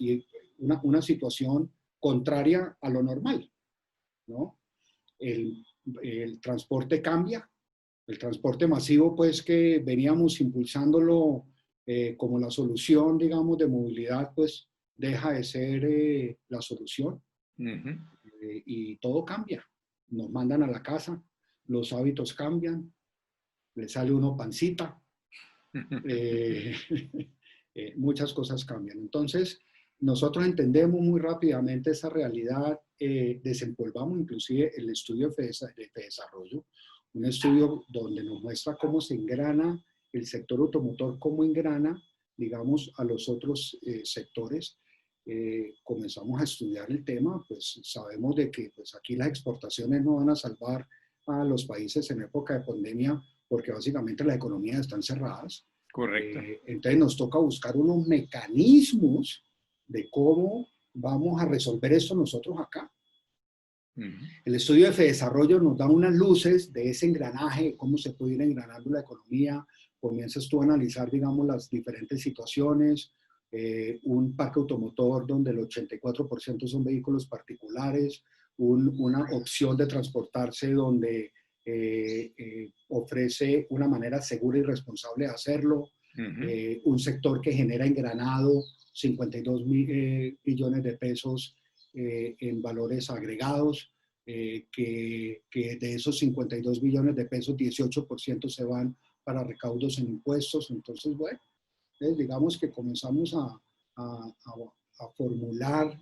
una situación contraria a lo normal, ¿no? El, el transporte cambia, el transporte masivo pues que veníamos impulsándolo como la solución, digamos, de movilidad, pues deja de ser la solución, Uh -huh. y todo cambia. Nos mandan a la casa, los hábitos cambian, le sale uno pancita, eh, muchas cosas cambian. Entonces, nosotros entendemos muy rápidamente esa realidad, desempolvamos inclusive el estudio de desarrollo, un estudio donde nos muestra cómo se engrana el sector automotor, cómo engrana, digamos, a los otros sectores. Comenzamos a estudiar el tema, pues sabemos de que pues, aquí las exportaciones no van a salvar a los países en época de pandemia porque básicamente las economías están cerradas. Correcto. Entonces nos toca buscar unos mecanismos de cómo vamos a resolver esto nosotros acá. Uh -huh. El estudio de Fedesarrollo nos da unas luces de ese engranaje, cómo se puede ir engranando la economía. Comienzas tú a analizar, digamos, las diferentes situaciones. Un parque automotor donde el 84% son vehículos particulares, una opción de transportarse donde ofrece una manera segura y responsable de hacerlo, Uh -huh. un sector que genera engranado 52 billones de pesos en valores agregados, que de esos 52 billones de pesos, 18% se van para recaudos en impuestos. Entonces, bueno, digamos que comenzamos a formular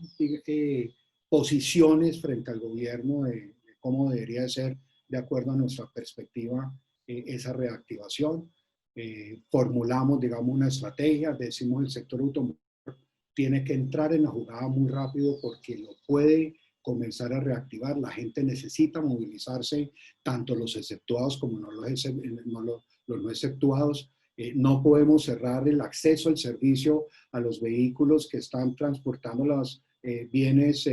posiciones frente al gobierno de cómo debería de ser, de acuerdo a nuestra perspectiva, esa reactivación. Formulamos, digamos, una estrategia, decimos el sector automotor tiene que entrar en la jugada muy rápido porque lo puede comenzar a reactivar. La gente necesita movilizarse, tanto los exceptuados como los no exceptuados. No podemos cerrar el acceso al servicio a los vehículos que están transportando los bienes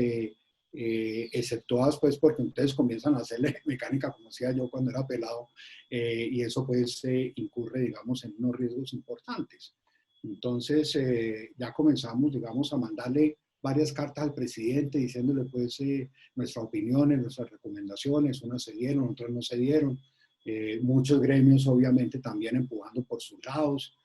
exceptuados, pues porque entonces comienzan a hacerle mecánica, como hacía yo cuando era pelado, y eso pues incurre, digamos, en unos riesgos importantes. Entonces, ya comenzamos, digamos, a mandarle varias cartas al presidente diciéndole, pues, nuestras opiniones, nuestras recomendaciones, unas se dieron, otras no se dieron. Muchos gremios, obviamente, también empujando por sus lados.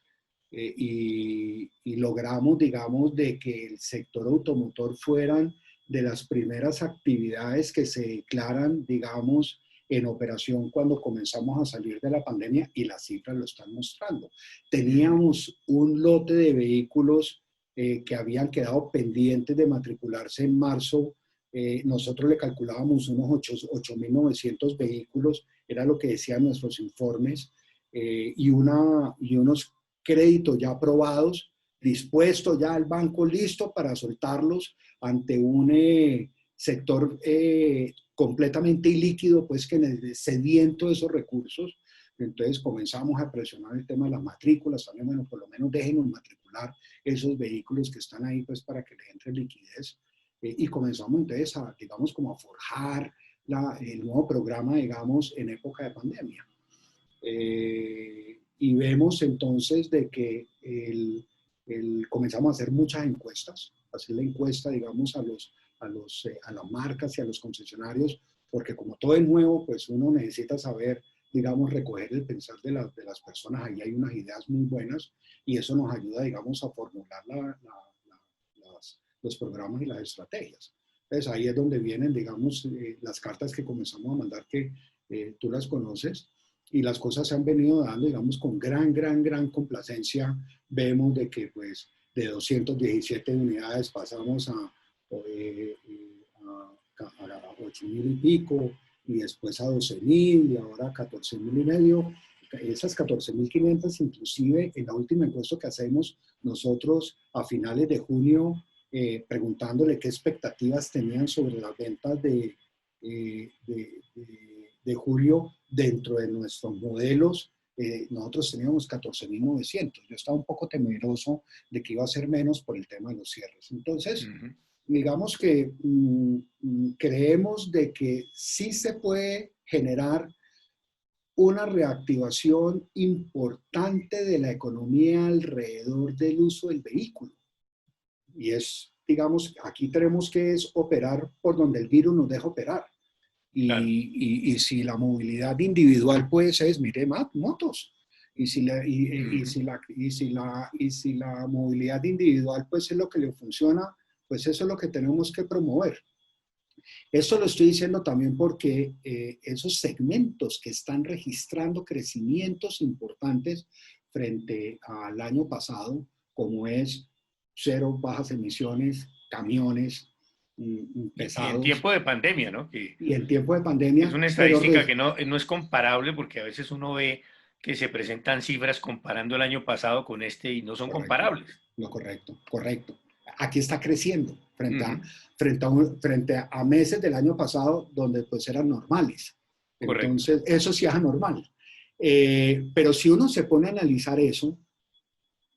Y logramos, digamos, de que el sector automotor fueran de las primeras actividades que se declaran, digamos, en operación cuando comenzamos a salir de la pandemia, y las cifras lo están mostrando. Teníamos un lote de vehículos que habían quedado pendientes de matricularse en marzo. Nosotros le calculábamos unos 8.900 vehículos, era lo que decían nuestros informes, y unos créditos ya aprobados, dispuestos ya al banco listo para soltarlos ante un sector completamente ilíquido, pues que sediento de esos recursos. Entonces comenzamos a presionar el tema de las matrículas, también, bueno, por lo menos déjenos matricular esos vehículos que están ahí, pues para que les entre liquidez. Y comenzamos entonces a, digamos, como a forjar el nuevo programa, digamos, en época de pandemia. Y vemos entonces de que comenzamos a hacer muchas encuestas, hacer la encuesta, digamos, a las marcas y a los concesionarios, porque como todo es nuevo, pues uno necesita saber, digamos, recoger el pensar de las personas. Ahí hay unas ideas muy buenas y eso nos ayuda, digamos, a formular los programas y las estrategias. Entonces ahí es donde vienen, digamos, las cartas que comenzamos a mandar, que tú las conoces, y las cosas se han venido dando, digamos, con gran complacencia. Vemos de que, pues, de 217 unidades pasamos a 8.000 y pico, y después a 12.000, y ahora a 14.000 y medio. Esas 14.500, inclusive, en la última encuesta que hacemos nosotros a finales de junio, preguntándole qué expectativas tenían sobre las ventas de julio dentro de nuestros modelos, nosotros teníamos 14.900. Yo estaba un poco temeroso de que iba a ser menos por el tema de los cierres. Entonces, digamos que creemos de que sí se puede generar una reactivación importante de la economía alrededor del uso del vehículo. Y es, digamos, aquí tenemos que operar por donde el virus nos deja operar. Claro. Y si la movilidad individual, pues, mire, motos. Y si la movilidad individual, pues, es lo que le funciona, pues eso es lo que tenemos que promover. Esto lo estoy diciendo también porque esos segmentos que están registrando crecimientos importantes frente al año pasado, como es cero bajas emisiones, camiones pesados. Y en tiempo de pandemia, ¿no? Y en tiempo de pandemia. Es una estadística que no es comparable, porque a veces uno ve que se presentan cifras comparando el año pasado con este y no son comparables. No, correcto. Aquí está creciendo frente a meses del año pasado donde pues eran normales. Entonces, eso sí es anormal. Pero si uno se pone a analizar eso,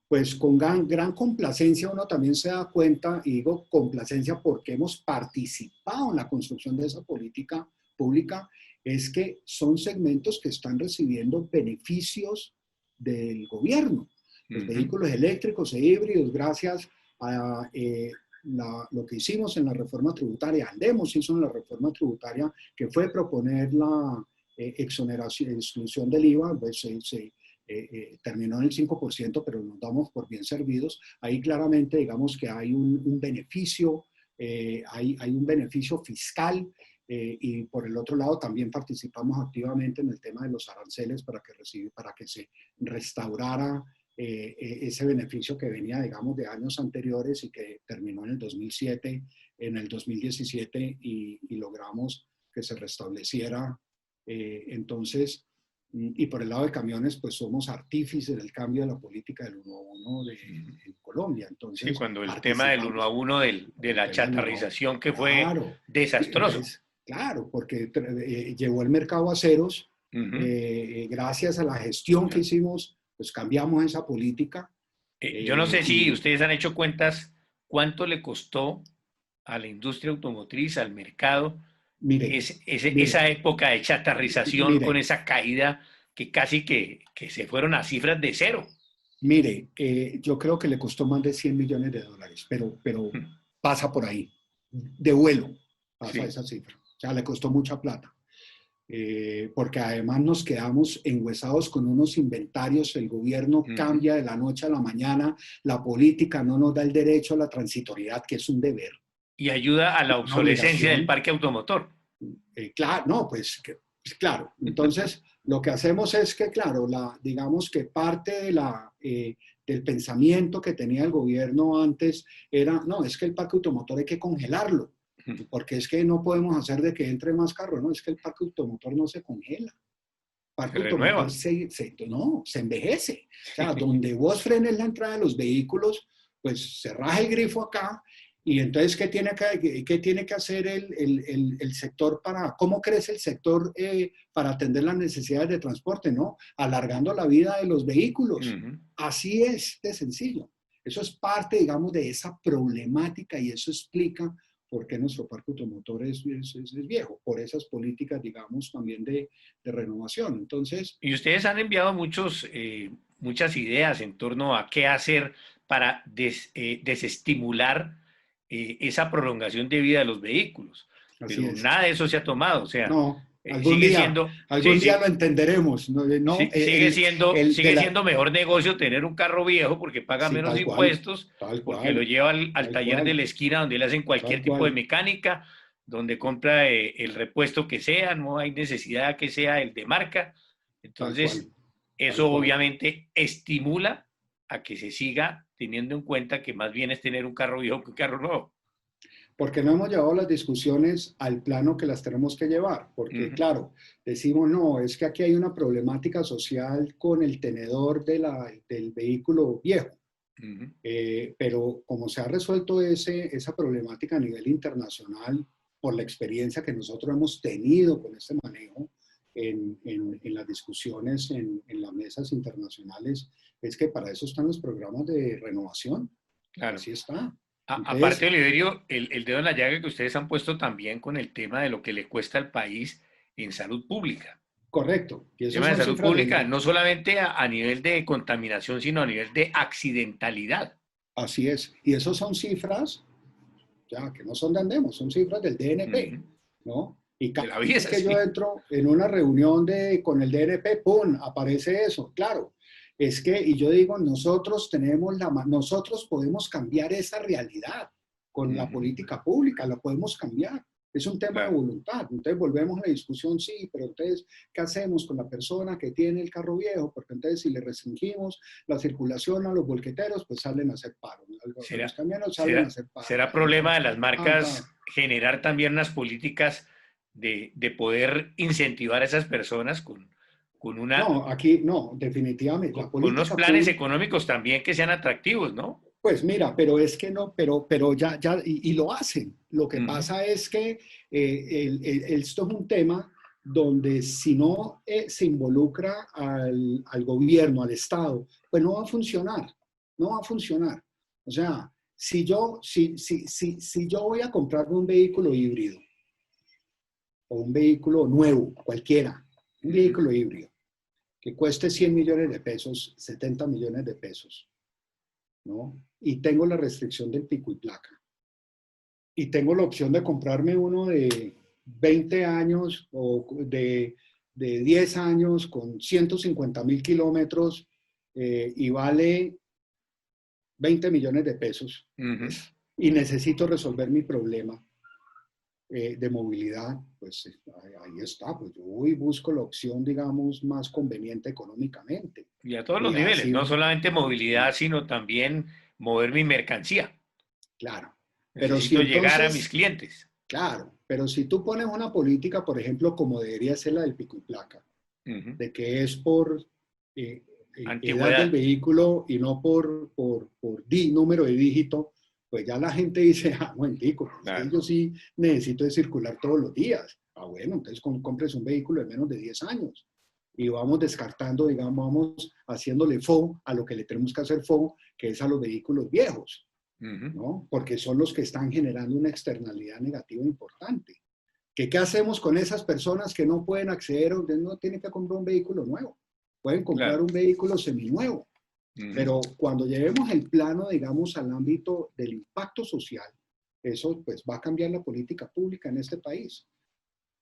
pues con gran complacencia uno también se da cuenta, y digo complacencia porque hemos participado en la construcción de esa política pública, es que son segmentos que están recibiendo beneficios del gobierno. Los vehículos eléctricos e híbridos, gracias a lo que hicimos en la reforma tributaria, Andemos hizo en la reforma tributaria, que fue proponer la exoneración, exclusión del IVA, pues terminó en el 5%, pero nos damos por bien servidos. Ahí claramente, digamos que hay un beneficio, hay un beneficio fiscal, y por el otro lado también participamos activamente en el tema de los aranceles para que se restaurara ese beneficio que venía, digamos, de años anteriores y que terminó en el 2007, en el 2017, y logramos que se restableciera. Entonces, y por el lado de camiones, pues somos artífices del cambio de la política del 1 a 1 en Colombia. Entonces, sí, cuando el tema del 1 a 1 de la chatarrización, que fue desastroso. Entonces, claro, porque llevó el mercado a ceros. Gracias a la gestión que hicimos, pues cambiamos esa política. Yo no sé si ustedes han hecho cuentas, ¿cuánto le costó a la industria automotriz, al mercado, esa época de chatarrización, con esa caída que casi que se fueron a cifras de cero? Mire, yo creo que le costó más de 100 millones de dólares, pero Mm, pasa por ahí. De vuelo pasa sí. esa cifra. O sea, le costó mucha plata. Porque además nos quedamos enguesados con unos inventarios, el gobierno Ujú. cambia de la noche a la mañana, la política no nos da el derecho a la transitoriedad, que es un deber, Y ayuda a la una obsolescencia del obligación. parque automotor. Claro, no, pues, pues claro. Entonces, lo que hacemos es que, claro, digamos que parte del pensamiento que tenía el gobierno antes era, no, es que el parque automotor hay que congelarlo, Ujú. porque es que no podemos hacer de que entre más carros, no, es que el parque automotor no se congela. El Se parque automotor renueva. no, se envejece. O sea, donde vos frenes la entrada de los vehículos, pues se raja el grifo acá. Y entonces, qué tiene que hacer el sector cómo crece el sector para atender las necesidades de transporte, ¿no? Alargando la vida de los vehículos. Ujú. Así es de sencillo. Eso es parte, digamos, de esa problemática y eso explica por qué nuestro parque automotor es viejo, por esas políticas, digamos, también de renovación. Entonces, Y ustedes han enviado muchas ideas en torno a qué hacer para desestimular esa prolongación de vida de los vehículos, así pero es. nada de eso se ha tomado, o sea, No, sigue siendo, sí, algún día lo sí, entenderemos. No, no, sí, sigue siendo, el de sigue la, siendo mejor negocio tener un carro viejo porque paga sí, menos impuestos, tal porque lo cual, lleva al tal taller de cual, la esquina donde le hacen tal cualquier tipo de cual, mecánica, donde compra el repuesto que sea, no hay necesidad que sea el de marca. tal cual, Entonces, tal eso cual. obviamente estimula a que se siga teniendo en cuenta que más bien es tener un carro viejo que un carro nuevo. Porque no hemos llevado las discusiones al plano que las tenemos que llevar, porque Ujú, claro, decimos, no, es que aquí hay una problemática social con el tenedor del vehículo viejo. ujú. Pero como se ha resuelto esa problemática a nivel internacional por la experiencia que nosotros hemos tenido con este manejo en las discusiones en las mesas internacionales, es que para eso están los programas de renovación. Claro. Así está. Aparte, Entonces, Oliverio, el dedo en la llaga que ustedes han puesto también con el tema de lo que le cuesta al país en salud pública. correcto. Y El esas tema de son salud cifras pública, no solamente a nivel de contaminación, sino a nivel de accidentalidad. así es. Y esas son cifras ya que no son de Andemos, son cifras del DNP, Ujú. ¿no? Y De cada la vida vez es que yo así. entro en una reunión con el DNP, ¡pum!, aparece eso. Claro, es que, y yo digo, nosotros podemos cambiar esa realidad con la Ujú. política pública, la podemos cambiar. Es un tema de Claro. voluntad. Entonces volvemos a la discusión, sí, pero entonces, ¿qué hacemos con la persona que tiene el carro viejo? Porque entonces si le restringimos la circulación a los volqueteros, pues salen a hacer paro. A Será, los camiones salen a será, hacer paro. será problema de las Tan, tan. marcas generar también unas políticas de poder incentivar a esas personas No, aquí no, definitivamente. La con unos política planes pública, económicos también que sean atractivos, ¿no? pues mira, pero es que no, pero ya, y lo hacen. Lo que Ujú. pasa es que esto es un tema donde si no se involucra al gobierno, al Estado, pues no va a funcionar, no va a funcionar. O sea, si yo voy a comprar un vehículo híbrido o un vehículo nuevo, cualquiera, un Ujú. vehículo híbrido, que cueste 100 millones de pesos, 70 millones de pesos, ¿no? Y tengo la restricción del pico y placa. Y tengo la opción de comprarme uno de 20 años o de 10 años con 150.000 kilómetros y vale 20 millones de pesos. Ujú. Y necesito resolver mi problema de movilidad, pues ahí está, pues yo voy y busco la opción, digamos, más conveniente económicamente. Y a todos los Y niveles, así, no solamente movilidad, sino también mover mi mercancía. claro. Pero si Necesito llegar a mis entonces, clientes. claro, pero si tú pones una política, por ejemplo, como debería ser la del pico y placa, Ujú. de que es por edad del Antigüedad. vehículo y no por número de dígito, pues ya la gente dice, ah, buen pico, es que Claro. yo sí necesito de circular todos los días. Ah, bueno, entonces compres un vehículo de menos de 10 años y vamos descartando, digamos, vamos haciéndole FO a lo que le tenemos que hacer FO, que es a los vehículos viejos. Ujú. ¿No? Porque son los que están generando una externalidad negativa importante. ¿Qué hacemos con esas personas que no pueden acceder o no tienen que comprar un vehículo nuevo? Pueden comprar Claro. un vehículo seminuevo. Ujú. Pero cuando llevemos el plano, digamos, al ámbito del impacto social, eso pues va a cambiar la política pública en este país.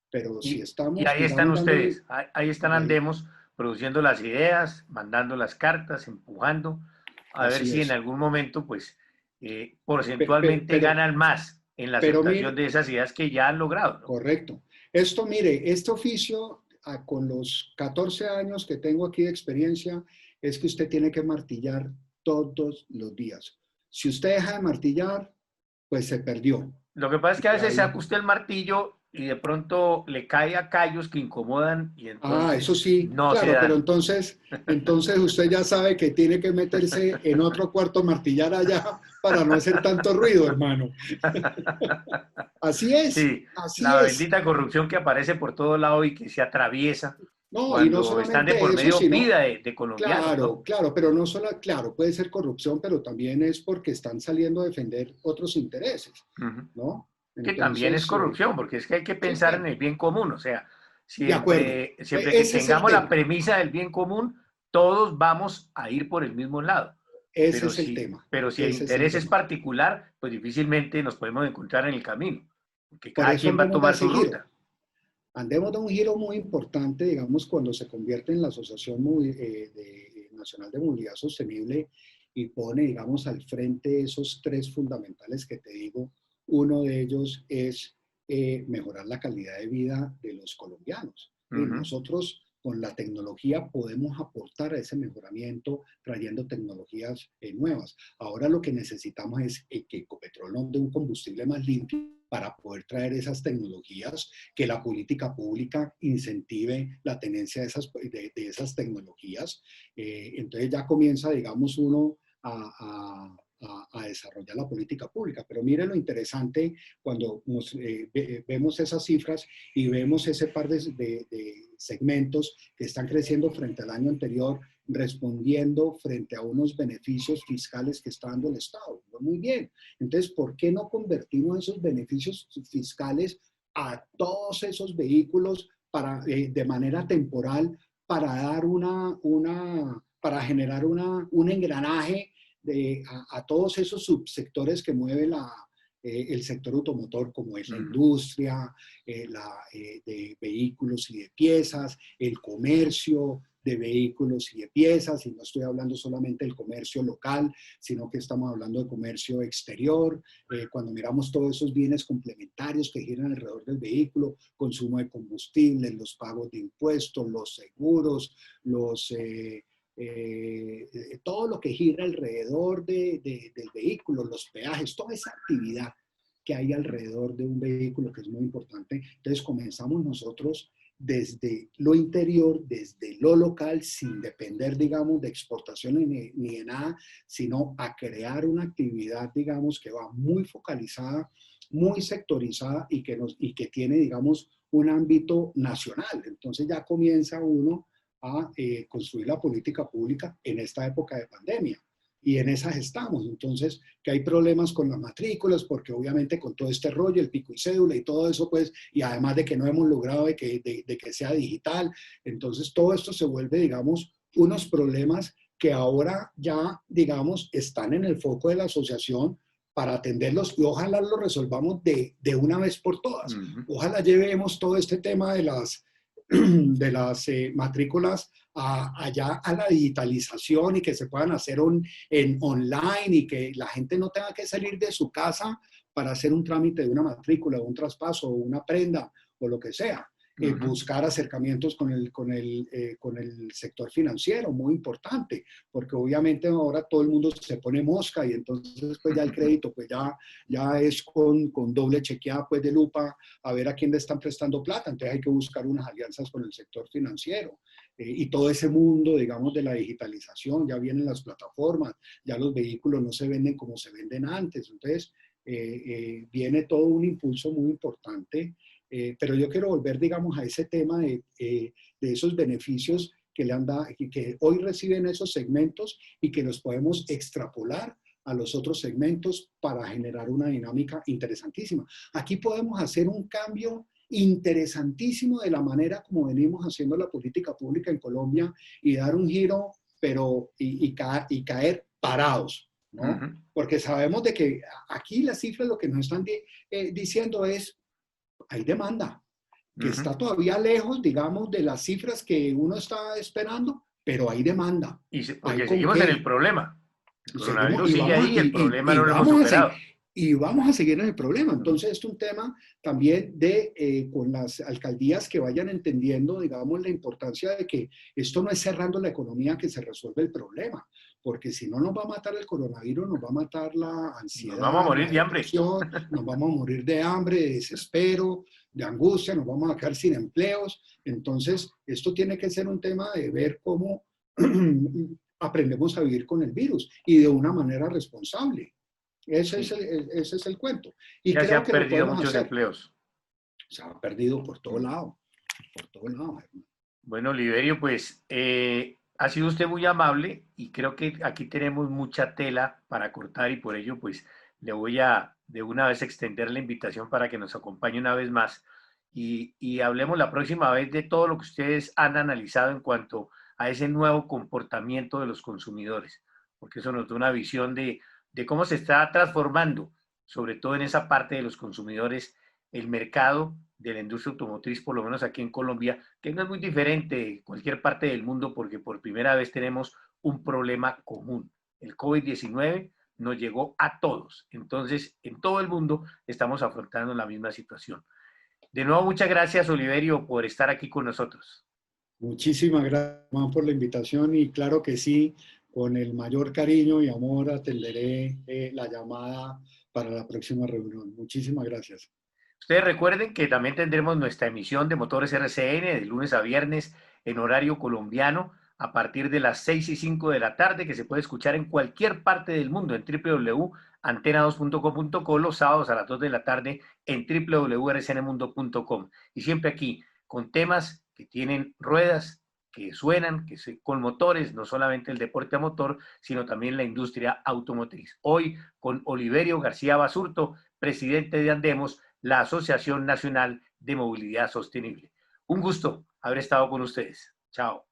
Pero si Y estamos, ahí están digamos, dándole, ustedes, ahí están y ahí, andemos, produciendo las ideas, mandando las cartas, empujando, a ver así si en es. algún momento, pues, Pe- pe- porcentualmente Pero, ganan más en la pero, aceptación mire, de esas ideas que ya han logrado, ¿no? correcto. Esto, mire, este oficio, con los 14 años que tengo aquí de experiencia, es que usted tiene que martillar todos los días. Si usted deja de martillar, pues se perdió. Lo que pasa es que a Y veces ahí, saca usted el martillo y de pronto le cae a callos que incomodan y eso entonces sí, no se claro, pero dan. entonces usted ya sabe que tiene que meterse en otro cuarto, martillar allá para no hacer tanto ruido, hermano. Así es, Sí, así la es. bendita corrupción que aparece por todo lado y que se atraviesa No, y no cuando están de solamente por eso, medio sino, vida de colombianos, claro, ¿no? claro, pero no solo, claro, puede ser corrupción, pero también es porque están saliendo a defender otros intereses, Ujú. ¿no? Que también es Entonces, corrupción, porque es que hay que sí, pensar en bueno, el bien común, o sea, de acuerdo. siempre que Ese es el tengamos la tema, premisa del bien común, todos vamos a ir por el mismo lado. ese es el tema, Pero si el ese es el interés es tema. particular, pues difícilmente nos podemos encontrar en el camino, porque Por cada eso quien va a andemos de tomar ese su giro. ruta. Andemos de un giro muy importante, digamos, cuando se convierte en la Asociación Nacional de Movilidad Sostenible y pone, digamos, al frente esos tres fundamentales que te digo. Uno de ellos es mejorar la calidad de vida de los colombianos. Ujú. Nosotros con la tecnología podemos aportar a ese mejoramiento trayendo tecnologías nuevas. Ahora lo que necesitamos es que Ecopetrol nos dé un combustible más limpio para poder traer esas tecnologías, que la política pública incentive la tenencia de esas tecnologías. Entonces ya comienza, digamos, uno a desarrollar la política pública. Pero mire lo interesante cuando vemos esas cifras y vemos ese par de segmentos que están creciendo frente al año anterior, respondiendo frente a unos beneficios fiscales que está dando el Estado. Muy bien. Entonces, ¿por qué no convertimos esos beneficios fiscales a todos esos vehículos de manera temporal para dar para generar un engranaje a todos esos subsectores que mueve el sector automotor, como es la Ujú. industria, de vehículos y de piezas, el comercio de vehículos y de piezas, y no estoy hablando solamente del comercio local, sino que estamos hablando de comercio exterior, cuando miramos todos esos bienes complementarios que giran alrededor del vehículo, consumo de combustible, los pagos de impuestos, los seguros, todo lo que gira alrededor del vehículo, los peajes, toda esa actividad que hay alrededor de un vehículo que es muy importante. Entonces comenzamos nosotros desde lo interior, desde lo local, sin depender, digamos, de exportaciones ni de nada, sino a crear una actividad, digamos, que va muy focalizada, muy sectorizada y que tiene, digamos, un ámbito nacional. Entonces ya comienza uno a construir la política pública en esta época de pandemia. Y en esas estamos. Entonces, que hay problemas con las matrículas, porque obviamente con todo este rollo, el pico y cédula y todo eso, pues, y además de que no hemos logrado de que sea digital, entonces todo esto se vuelve, digamos, unos problemas que ahora ya, digamos, están en el foco de la asociación para atenderlos y ojalá lo resolvamos de una vez por todas. Ujú. Ojalá llevemos todo este tema de las matrículas allá a la digitalización y que se puedan hacer en online y que la gente no tenga que salir de su casa para hacer un trámite de una matrícula o un traspaso o una prenda o lo que sea. Ujú. Buscar acercamientos con el sector financiero, muy importante, porque obviamente ahora todo el mundo se pone mosca y entonces pues ya el crédito pues ya es con doble chequeada pues de lupa a ver a quién le están prestando plata, entonces hay que buscar unas alianzas con el sector financiero y todo ese mundo, digamos, de la digitalización, ya vienen las plataformas, ya los vehículos no se venden como se venden antes, entonces viene todo un impulso muy importante, pero yo quiero volver, digamos, a ese tema de esos beneficios que le han dado, que hoy reciben esos segmentos y que los podemos extrapolar a los otros segmentos para generar una dinámica interesantísima. Aquí podemos hacer un cambio interesantísimo de la manera como venimos haciendo la política pública en Colombia y dar un giro pero y caer parados, ¿no? Ujú, Porque sabemos de que aquí las cifras lo que nos están diciendo es, hay demanda, que ujú. está todavía lejos, digamos, de las cifras que uno está esperando, pero hay demanda, hay Porque con seguimos en el qué. problema. El Seguimos coronavirus sigue ahí y el problema no lo hemos vamos a seguir. superado. Y vamos a seguir en el problema. Entonces, esto es un tema también de con las alcaldías que vayan entendiendo, digamos, la importancia de que esto no es cerrando la economía que se resuelve el problema, porque si no nos va a matar el coronavirus, nos va a matar la Nos vamos a ansiedad, morir la de hambre. depresión, nos vamos a morir de hambre, de desespero, de angustia, nos vamos a quedar sin empleos. Entonces, esto tiene que ser un tema de ver cómo aprendemos a vivir con el virus y de una manera responsable. Sí, Ese es el cuento. Y ya se creo han que lo perdido podemos muchos hacer. empleos. Se ha perdido por todo Mm. lado, por todo lado. Bueno, Oliverio, pues ha sido usted muy amable y creo que aquí tenemos mucha tela para cortar y por ello pues le voy a de una vez extender la invitación para que nos acompañe una vez más y hablemos la próxima vez de todo lo que ustedes han analizado en cuanto a ese nuevo comportamiento de los consumidores, porque eso nos da una visión de cómo se está transformando, sobre todo en esa parte de los consumidores, el mercado de la industria automotriz, por lo menos aquí en Colombia, que no es muy diferente de cualquier parte del mundo porque por primera vez tenemos un problema común. El COVID-19 nos llegó a todos. Entonces, en todo el mundo estamos afrontando la misma situación. De nuevo, muchas gracias, Oliverio, por estar aquí con nosotros. Muchísimas gracias, Juan, por la invitación y claro que sí, con el mayor cariño y amor atenderé la llamada para la próxima reunión. Muchísimas gracias. Ustedes recuerden que también tendremos nuestra emisión de Motores RCN de lunes a viernes en horario colombiano a partir de las 6:05 de la tarde, que se puede escuchar en cualquier parte del mundo en www.antena2.com.co, los sábados a las 2 de la tarde en www.rcnmundo.com. Y siempre aquí con temas que tienen ruedas, que suenan, con motores, no solamente el deporte a motor, sino también la industria automotriz. Hoy con Oliverio García Basurto, presidente de Andemos, la Asociación Nacional de Movilidad Sostenible. Un gusto haber estado con ustedes. Chao.